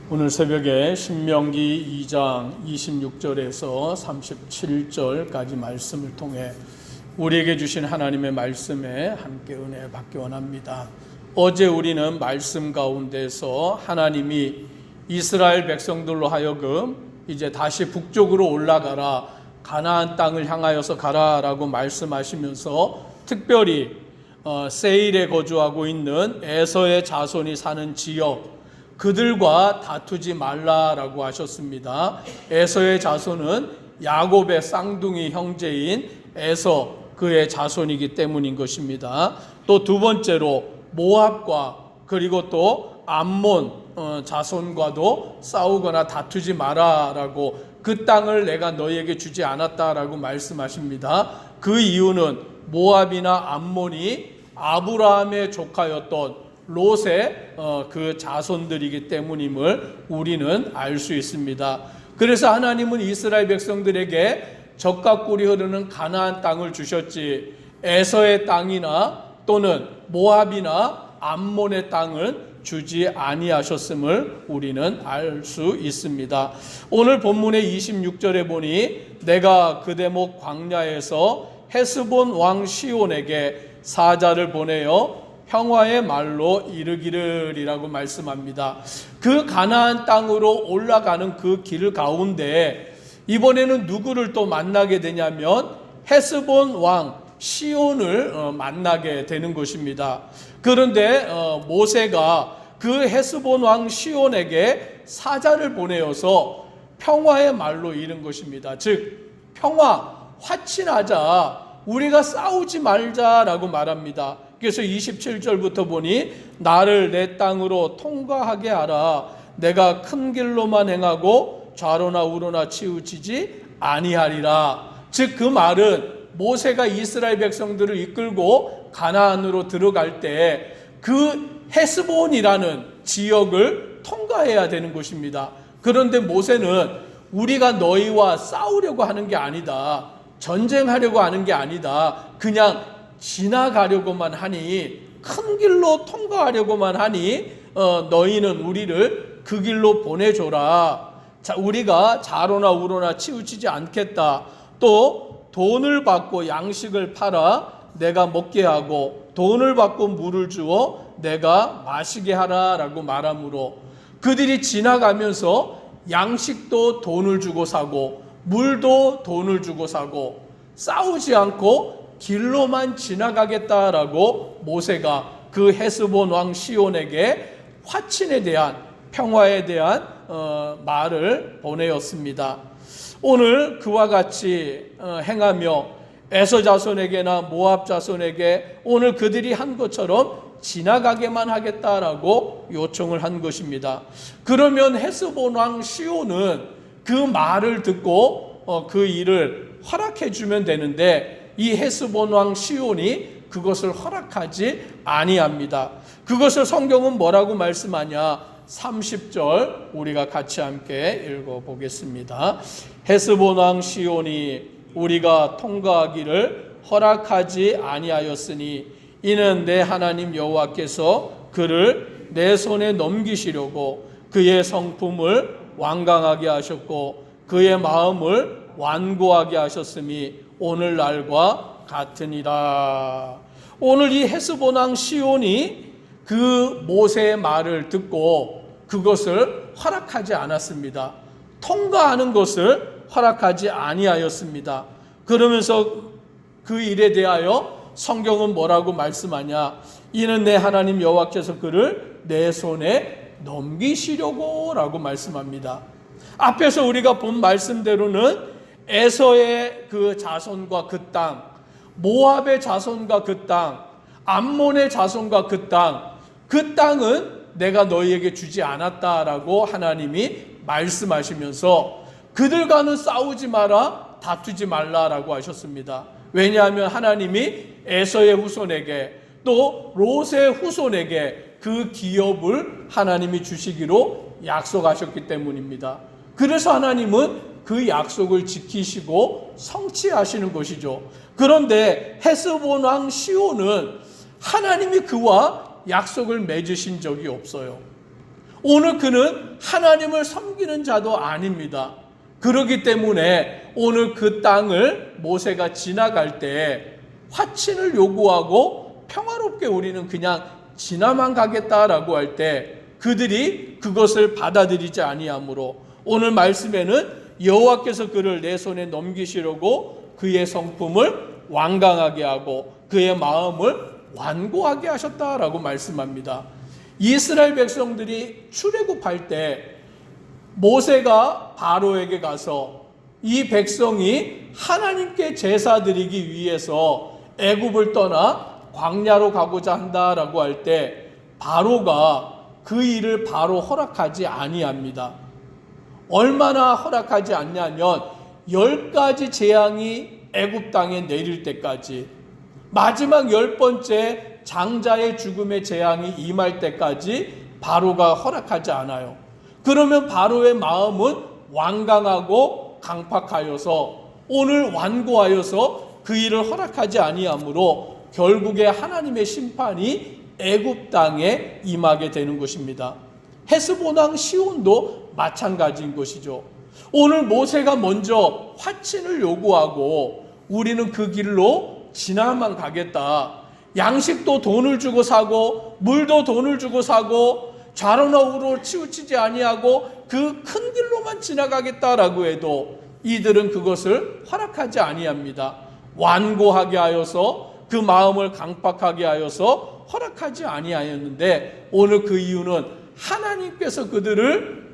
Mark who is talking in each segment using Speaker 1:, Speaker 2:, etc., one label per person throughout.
Speaker 1: 오늘 새벽에 신명기 2장 26절에서 37절까지 말씀을 통해 우리에게 주신 하나님의 말씀에 함께 은혜 받기 원합니다. 어제 우리는 말씀 가운데서 하나님이 이스라엘 백성들로 하여금 이제 다시 북쪽으로 올라가라, 가나안 땅을 향하여서 가라라고 말씀하시면서 특별히 세일에 거주하고 있는 에서의 자손이 사는 지역, 그들과 다투지 말라라고 하셨습니다. 에서의 자손은 야곱의 쌍둥이 형제인 에서, 그의 자손이기 때문인 것입니다. 또 두 번째로 모압과 그리고 또 암몬 자손과도 싸우거나 다투지 마라라고, 그 땅을 내가 너희에게 주지 않았다라고 말씀하십니다. 그 이유는 모압이나 암몬이 아브라함의 조카였던 롯의 그 자손들이기 때문임을 우리는 알 수 있습니다. 그래서 하나님은 이스라엘 백성들에게 젖과 꿀이 흐르는 가나안 땅을 주셨지, 에서의 땅이나 또는 모압이나 암몬의 땅을 주지 아니하셨음을 우리는 알 수 있습니다. 오늘 본문의 26절에 보니 내가 그 대목 광야에서 헤스본 왕 시온에게 사자를 보내어 평화의 말로 이르기를이라고 말씀합니다. 그 가나안 땅으로 올라가는 그 길 가운데 이번에는 누구를 또 만나게 되냐면 헤스본 왕 시온을 만나게 되는 것입니다. 그런데 모세가 그 헤스본 왕 시온에게 사자를 보내어서 평화의 말로 이른 것입니다. 즉 평화, 화친하자, 우리가 싸우지 말자라고 말합니다. 그래서 27절부터 보니 나를 내 땅으로 통과하게 하라. 내가 큰 길로만 행하고 좌로나 우로나 치우치지 아니하리라. 즉 그 말은 모세가 이스라엘 백성들을 이끌고 가나안으로 들어갈 때 그 헤스본이라는 지역을 통과해야 되는 것입니다. 그런데 모세는 우리가 너희와 싸우려고 하는 게 아니다, 전쟁하려고 하는 게 아니다, 그냥 지나가려고만 하니, 큰 길로 통과하려고만 하니 너희는 우리를 그 길로 보내줘라. 자, 우리가 좌로나 우로나 치우치지 않겠다. 또 돈을 받고 양식을 팔아 내가 먹게 하고 돈을 받고 물을 주어 내가 마시게 하라라고 말하므로, 그들이 지나가면서 양식도 돈을 주고 사고 물도 돈을 주고 사고 싸우지 않고 길로만 지나가겠다라고 모세가 그 헤스본 왕 시온에게 화친에 대한, 평화에 대한 말을 보내었습니다. 오늘 그와 같이 행하며 에서 자손에게나 모압 자손에게 오늘 그들이 한 것처럼 지나가게만 하겠다라고 요청을 한 것입니다. 그러면 헤스본 왕 시온은 그 말을 듣고 그 일을 허락해 주면 되는데, 이 헤스본 왕 시온이 그것을 허락하지 아니합니다. 그것을 성경은 뭐라고 말씀하냐? 30절 우리가 같이 함께 읽어보겠습니다. 헤스본 왕 시온이 우리가 통과하기를 허락하지 아니하였으니 이는 내 하나님 여호와께서 그를 내 손에 넘기시려고 그의 성품을 완강하게 하셨고 그의 마음을 완고하게 하셨음이 오늘날과 같으니라. 오늘 이 헤스본 왕 시온이 그 모세의 말을 듣고 그것을 허락하지 않았습니다. 통과하는 것을 허락하지 아니하였습니다. 그러면서 그 일에 대하여 성경은 뭐라고 말씀하냐? 이는 내 하나님 여호와께서 그를 내 손에 넘기시려고 라고 말씀합니다. 앞에서 우리가 본 말씀대로는 에서의 그 자손과 그 땅, 모압의 자손과 그 땅, 암몬의 자손과 그 땅, 그 땅은 내가 너희에게 주지 않았다라고 하나님이 말씀하시면서 그들과는 싸우지 마라, 다투지 말라라고 하셨습니다. 왜냐하면 하나님이 에서의 후손에게 또 롯의 후손에게 그 기업을 하나님이 주시기로 약속하셨기 때문입니다. 그래서 하나님은 그 약속을 지키시고 성취하시는 것이죠. 그런데 헤스본 왕 시온은 하나님이 그와 약속을 맺으신 적이 없어요. 오늘 그는 하나님을 섬기는 자도 아닙니다. 그렇기 때문에 오늘 그 땅을 모세가 지나갈 때 화친을 요구하고 평화롭게 우리는 그냥 지나만 가겠다라고 할 때 그들이 그것을 받아들이지 아니하므로 오늘 말씀에는 여호와께서 그를 내 손에 넘기시려고 그의 성품을 완강하게 하고 그의 마음을 완고하게 하셨다라고 말씀합니다. 이스라엘 백성들이 출애굽할 때 모세가 바로에게 가서 이 백성이 하나님께 제사 드리기 위해서 애굽을 떠나 광야로 가고자 한다라고 할 때 바로가 그 일을 바로 허락하지 아니합니다. 얼마나 허락하지 않냐면 10가지 재앙이 애굽 땅에 내릴 때까지, 마지막 10번째 장자의 죽음의 재앙이 임할 때까지 바로가 허락하지 않아요. 그러면 바로의 마음은 완강하고 강팍하여서 오늘 완고하여서 그 일을 허락하지 아니하므로 결국에 하나님의 심판이 애굽 땅에 임하게 되는 것입니다. 헤스본 왕 시온도 마찬가지인 것이죠. 오늘 모세가 먼저 화친을 요구하고 우리는 그 길로 지나만 가겠다. 양식도 돈을 주고 사고 물도 돈을 주고 사고 좌로나 우로 치우치지 아니하고 그 큰 길로만 지나가겠다라고 해도 이들은 그것을 허락하지 아니합니다. 완고하게 하여서 그 마음을 강팍하게 하여서 허락하지 아니하였는데 오늘 그 이유는 하나님께서 그들을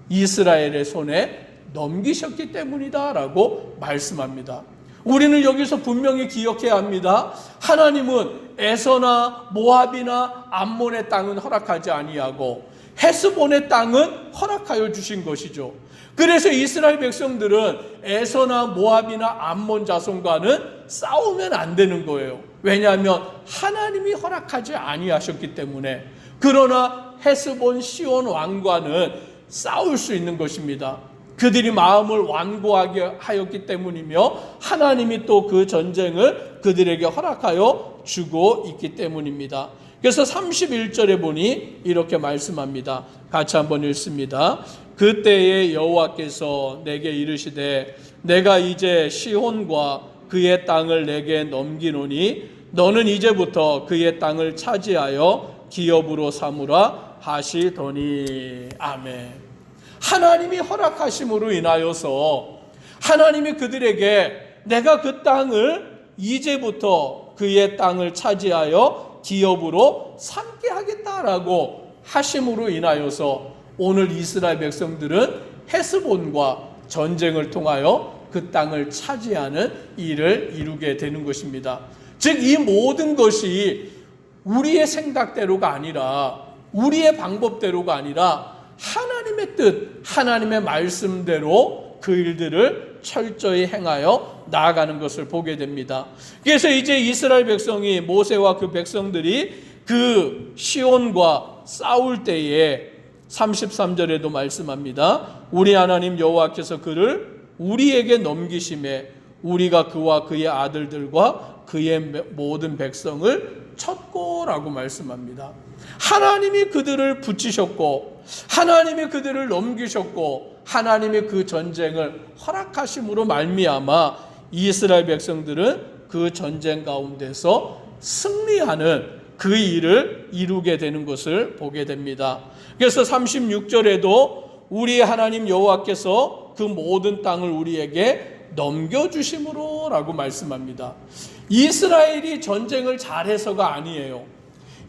Speaker 1: 이스라엘의 손에 넘기셨기 때문이다라고 말씀합니다. 우리는 여기서 분명히 기억해야 합니다. 하나님은 에서나 모압이나 암몬의 땅은 허락하지 아니하고 헤스본의 땅은 허락하여 주신 것이죠. 그래서 이스라엘 백성들은 에서나 모압이나 암몬 자손과는 싸우면 안 되는 거예요. 왜냐하면 하나님이 허락하지 아니하셨기 때문에. 그러나 헤스본 시온 왕과는 싸울 수 있는 것입니다. 그들이 마음을 완고하게 하였기 때문이며 하나님이 또 그 전쟁을 그들에게 허락하여 주고 있기 때문입니다. 그래서 31절에 보니 이렇게 말씀합니다. 같이 한번 읽습니다. 그때에 여호와께서 내게 이르시되 내가 이제 시온과 그의 땅을 내게 넘기노니 너는 이제부터 그의 땅을 차지하여 기업으로 삼으라 하시더니. 아멘. 하나님이 허락하심으로 인하여서 하나님이 그들에게 내가 그 땅을 이제부터 그의 땅을 차지하여 기업으로 삼게 하겠다라고 하심으로 인하여서 오늘 이스라엘 백성들은 헤스본과 전쟁을 통하여 그 땅을 차지하는 일을 이루게 되는 것입니다. 즉 이 모든 것이 우리의 생각대로가 아니라 우리의 방법대로가 아니라 하나님의 뜻, 하나님의 말씀대로 그 일들을 철저히 행하여 나아가는 것을 보게 됩니다. 그래서 이제 이스라엘 백성이 모세와 그 백성들이 그 시온과 싸울 때에 33절에도 말씀합니다. 우리 하나님 여호와께서 그를 우리에게 넘기심에 우리가 그와 그의 아들들과 그의 모든 백성을 쳤고라고 말씀합니다. 하나님이 그들을 붙이셨고 하나님이 그들을 넘기셨고 하나님이 그 전쟁을 허락하심으로 말미암아 이스라엘 백성들은 그 전쟁 가운데서 승리하는 그 일을 이루게 되는 것을 보게 됩니다. 그래서 36절에도 우리 하나님 여호와께서 그 모든 땅을 우리에게 넘겨주심으로 라고 말씀합니다. 이스라엘이 전쟁을 잘해서가 아니에요.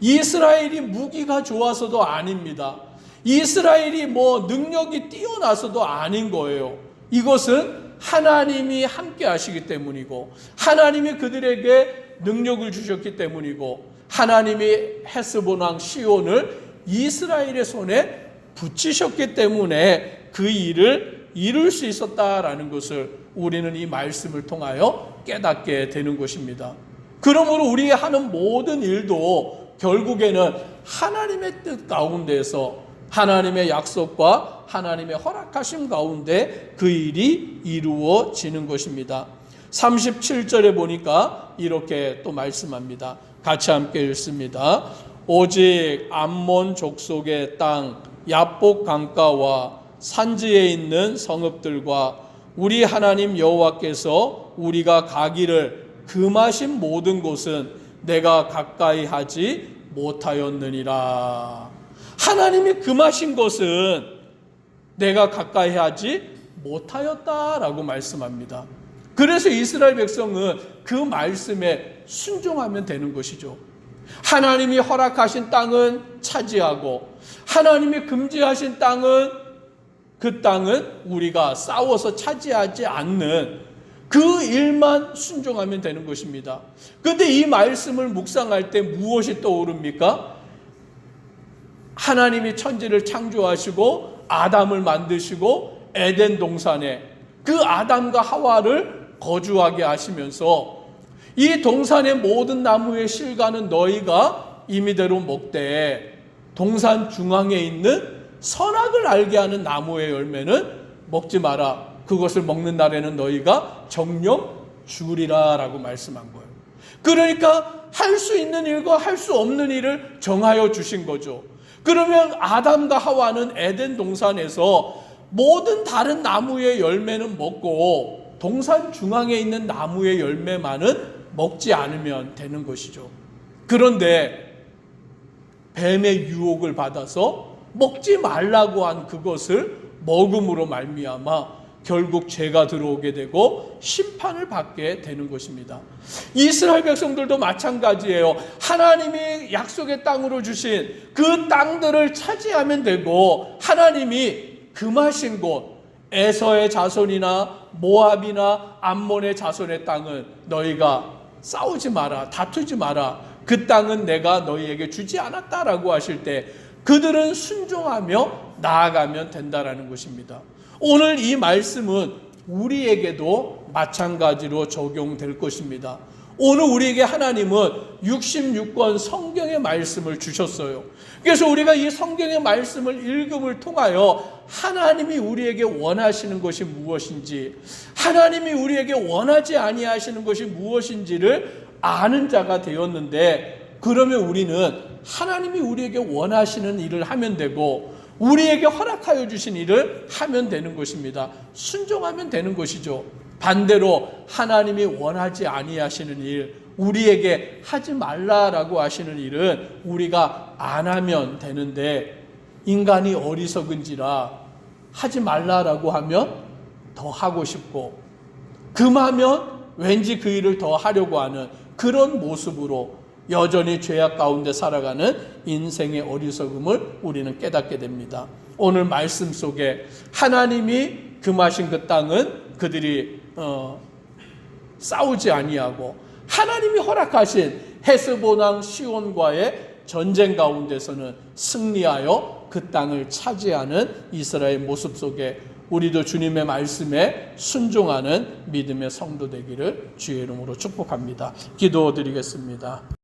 Speaker 1: 이스라엘이 무기가 좋아서도 아닙니다. 이스라엘이 능력이 뛰어나서도 아닌 거예요. 이것은 하나님이 함께 하시기 때문이고 하나님이 그들에게 능력을 주셨기 때문이고 하나님이 헤스본 왕 시온을 이스라엘의 손에 붙이셨기 때문에 그 일을 이룰 수 있었다라는 것을 우리는 이 말씀을 통하여 깨닫게 되는 것입니다. 그러므로 우리 하는 모든 일도 결국에는 하나님의 뜻 가운데서 하나님의 약속과 하나님의 허락하심 가운데 그 일이 이루어지는 것입니다. 37절에 보니까 이렇게 또 말씀합니다. 같이 함께 읽습니다. 오직 암몬 족속의 땅 야복 강가와 산지에 있는 성읍들과 우리 하나님 여호와께서 우리가 가기를 금하신 모든 곳은 내가 가까이 하지 못하였느니라. 하나님이 금하신 것은 내가 가까이 하지 못하였다라고 말씀합니다. 그래서 이스라엘 백성은 그 말씀에 순종하면 되는 것이죠. 하나님이 허락하신 땅은 차지하고 하나님이 금지하신 땅은 그 땅은 우리가 싸워서 차지하지 않는 그 일만 순종하면 되는 것입니다. 그런데 이 말씀을 묵상할 때 무엇이 떠오릅니까? 하나님이 천지를 창조하시고 아담을 만드시고 에덴 동산에 그 아담과 하와를 거주하게 하시면서 이 동산의 모든 나무의 실과는 너희가 임의대로 먹되 동산 중앙에 있는 선악을 알게 하는 나무의 열매는 먹지 마라. 그것을 먹는 날에는 너희가 정령 죽으리라 라고 말씀한 거예요. 그러니까 할 수 있는 일과 할 수 없는 일을 정하여 주신 거죠. 그러면 아담과 하와는 에덴 동산에서 모든 다른 나무의 열매는 먹고 동산 중앙에 있는 나무의 열매만은 먹지 않으면 되는 것이죠. 그런데 뱀의 유혹을 받아서 먹지 말라고 한 그것을 먹음으로 말미암아 결국 죄가 들어오게 되고 심판을 받게 되는 것입니다. 이스라엘 백성들도 마찬가지예요. 하나님이 약속의 땅으로 주신 그 땅들을 차지하면 되고 하나님이 금하신 곳 에서의 자손이나 모압이나 암몬의 자손의 땅은 너희가 싸우지 마라, 다투지 마라. 그 땅은 내가 너희에게 주지 않았다라고 하실 때 그들은 순종하며 나아가면 된다라는 것입니다. 오늘 이 말씀은 우리에게도 마찬가지로 적용될 것입니다. 오늘 우리에게 하나님은 66권 성경의 말씀을 주셨어요. 그래서 우리가 이 성경의 말씀을 읽음을 통하여 하나님이 우리에게 원하시는 것이 무엇인지, 하나님이 우리에게 원하지 아니하시는 것이 무엇인지를 아는 자가 되었는데, 그러면 우리는 하나님이 우리에게 원하시는 일을 하면 되고 우리에게 허락하여 주신 일을 하면 되는 것입니다. 순종하면 되는 것이죠. 반대로 하나님이 원하지 아니하시는 일, 우리에게 하지 말라라고 하시는 일은 우리가 안 하면 되는데 인간이 어리석은지라 하지 말라라고 하면 더 하고 싶고 금하면 왠지 그 일을 더 하려고 하는 그런 모습으로 여전히 죄악 가운데 살아가는 인생의 어리석음을 우리는 깨닫게 됩니다. 오늘 말씀 속에 하나님이 금하신 그 땅은 그들이 싸우지 아니하고 하나님이 허락하신 헤스본 왕 시온과의 전쟁 가운데서는 승리하여 그 땅을 차지하는 이스라엘 모습 속에 우리도 주님의 말씀에 순종하는 믿음의 성도 되기를 주의 이름으로 축복합니다. 기도드리겠습니다.